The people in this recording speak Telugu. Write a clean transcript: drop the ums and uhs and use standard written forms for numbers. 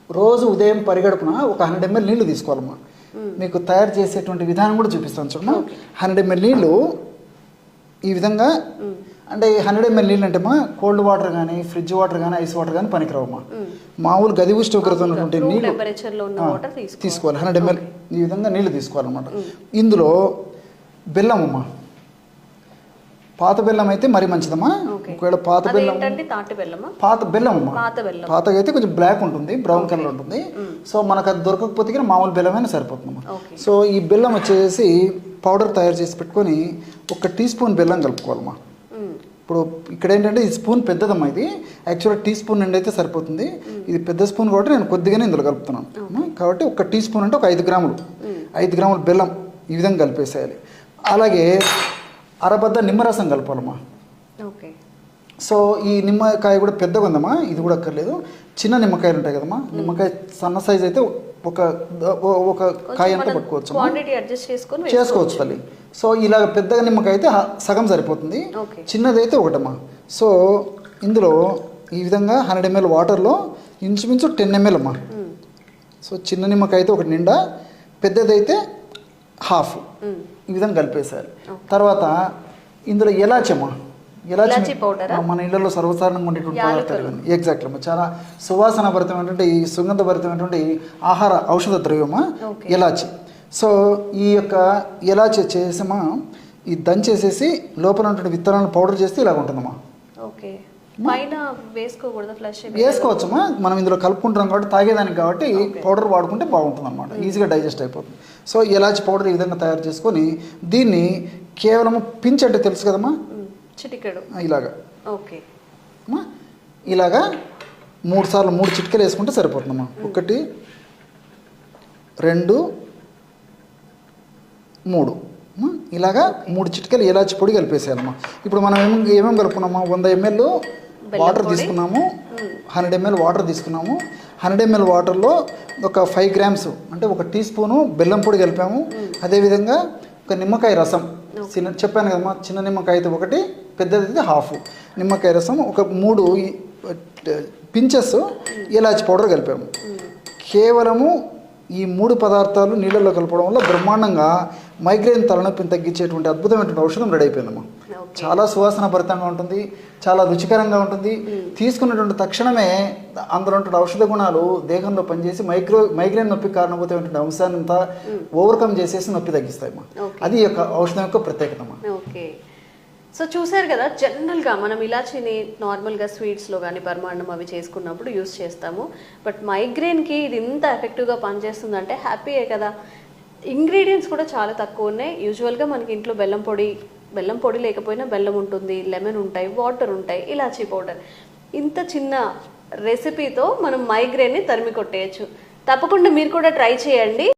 రోజు ఉదయం పరిగడుపున ఒక 100 ml నీళ్లు తీసుకోవాలమ్మా. మీకు తయారు చేసేటువంటి విధానం కూడా చూపిస్తాను చూడమ్మా. 100 ml నీళ్లు ఈ విధంగా, అంటే 100 ml నీళ్ళు అంటే కోల్డ్ వాటర్ కానీ, ఫ్రిడ్జ్ వాటర్ కానీ, ఐస్ వాటర్ కానీ పనికిరావమ్మా. మామూలు గది ఉష్ణోగ్రత ఉన్నటువంటి నీళ్ళు తీసుకోవాలి. 100 ml ఈ విధంగా నీళ్లు తీసుకోవాలన్నమాట. ఇందులో బెల్లం అమ్మా, పాత బెల్లం అయితే మరీ మంచిదమ్మా. ఒకవేళ పాత బెల్లం, పాత బెల్లం అమ్మా, పాతగా అయితే కొంచెం బ్లాక్ ఉంటుంది, బ్రౌన్ కలర్ ఉంటుంది. సో మనకు అది దొరకకపోతే మామూలు బెల్లమైనా సరిపోతుందమ్మా. సో ఈ బెల్లం వచ్చేసి పౌడర్ తయారు చేసి పెట్టుకొని 1 టీ స్పూన్ బెల్లం కలుపుకోవాలమ్మా. ఇప్పుడు ఇక్కడ ఏంటంటే ఈ స్పూన్ పెద్దదమ్మా, ఇది యాక్చువల్గా టీ స్పూన్ నుండి అయితే సరిపోతుంది. ఇది పెద్ద స్పూన్ కాబట్టి నేను కొద్దిగానే ఇందులో కలుపుతున్నాను. కాబట్టి 1 టీ స్పూన్ అంటే ఒక 5 గ్రాములు, 5 గ్రాముల బెల్లం ఈ విధంగా కలిపేసేయాలి. అలాగే అరబద్ద నిమ్మరసం కలపాలమ్మా. సో ఈ నిమ్మకాయ కూడా పెద్దగా ఉందమ్మా, ఇది కూడా అక్కర్లేదు. చిన్న నిమ్మకాయలు ఉంటాయి కదమ్మా, నిమ్మకాయ సన్న సైజ్ అయితే ఒక కాయ అంతా పట్టుకోవచ్చు, చేసుకోవచ్చు తల్లి. సో ఇలా పెద్దగా నిమ్మకాయ అయితే సగం సరిపోతుంది, చిన్నది అయితే ఒకటమ్మా. సో ఇందులో ఈ విధంగా 100 ml వాటర్లో ఇంచుమించు 10 ml అమ్మా. సో చిన్న నిమ్మకాయ అయితే ఒకటి నిండా, పెద్దదైతే హాఫ్, ఈ విధంగా కలిపేసారు. తర్వాత ఇందులో ఎలాచి అమ్మా, ఎలాచి పౌడర్ మన ఇళ్లలో సర్వసాధారణంగా ఉండేటువంటి పదార్థాలు. ఎగ్జాక్ట్లీ అమ్మా, చాలా సువాసన భరితమైనటువంటి, ఈ సుగంధ భరితమైనటువంటి ఆహార ఔషధ ద్రవ్యమా ఎలాచి. సో ఈ యొక్క ఎలాచి చేసామా, ఈ దంచేసేసి లోపల ఉన్నటువంటి విత్తనాలను పౌడర్ చేస్తే ఇలాగ ఉంటుందమ్మా. వేసుకోవచ్చమ్మా, మనం ఇందులో కలుపుకుంటున్నాం కాబట్టి, తాగేదానికి కాబట్టి పౌడర్ వాడుకుంటే బాగుంటుంది అనమాట, ఈజీగా డైజెస్ట్ అయిపోతుంది. సో ఎలాచి పౌడర్ ఈ విధంగా తయారు చేసుకొని దీన్ని కేవలం పించ్ అంటే తెలుసు కదమ్మా, ఇలాగా ఇలాగా 3 సార్లు 3 చిటికలు వేసుకుంటే సరిపోతుందమ్మా. 1 2 3 ఇలాగా 3 చిటికలు ఎలాచి పొడి కలిపేసేయాలమ్మా. ఇప్పుడు మనం ఏమేమి కలుపుకున్నామా, 100 ml వాటర్ తీసుకున్నాము, 100 ml వాటర్ తీసుకున్నాము. 100 ml వాటర్లో ఒక 5 గ్రామ్స్ అంటే 1 టీ స్పూను బెల్లం పొడి కలిపాము. అదేవిధంగా ఒక నిమ్మకాయ రసం, చెప్పాను కదమ్మా, చిన్న నిమ్మకాయ అయితే 1, పెద్దది అయితే హాఫ్ నిమ్మకాయ రసం, ఒక 3 పించెస్ ఎలాచి పౌడర్ కలిపాము. కేవలము ఈ 3 పదార్థాలు నీళ్ళల్లో కలపడం వల్ల బ్రహ్మాండంగా మైగ్రేన్ తలనొప్పిని తగ్గించేటువంటి అద్భుతమైనటువంటి ఔషధం రెడీ అయిపోయిందమ్మా. చాలా సువాసన భరితంగా ఉంటుంది, చాలా రుచికరంగా ఉంటుంది. తీసుకున్నటువంటి తక్షణమే అందులో ఉన్నటువంటి ఔషధ గుణాలు దేహంలో పనిచేసి మైగ్రేన్ నొప్పి కారణభూతమైనటువంటి అంశాన్ని అంతా ఓవర్కమ్ చేసేసి నొప్పి తగ్గిస్తాయమ్మా. అది యొక్క ఔషధం యొక్క ప్రత్యేకతమ్మా. సో చూసారు కదా, జనరల్గా మనం ఇలాచీని నార్మల్గా స్వీట్స్లో కానీ పరమాన్నం అవి చేసుకున్నప్పుడు యూస్ చేస్తాము. బట్ మైగ్రేన్కి ఇది ఇంత ఎఫెక్టివ్గా పనిచేస్తుందంటే హ్యాపీయే కదా. ఇంగ్రీడియంట్స్ కూడా చాలా తక్కువ ఉన్నాయి. యూజువల్గా మనకి ఇంట్లో బెల్లం పొడి లేకపోయినా బెల్లం ఉంటుంది, లెమన్ ఉంటాయి, వాటర్ ఉంటాయి, ఇలాచీ పౌడర్. ఇంత చిన్న రెసిపీతో మనం మైగ్రేన్ని తరిమి కొట్టేయచ్చు. తప్పకుండా మీరు కూడా ట్రై చేయండి.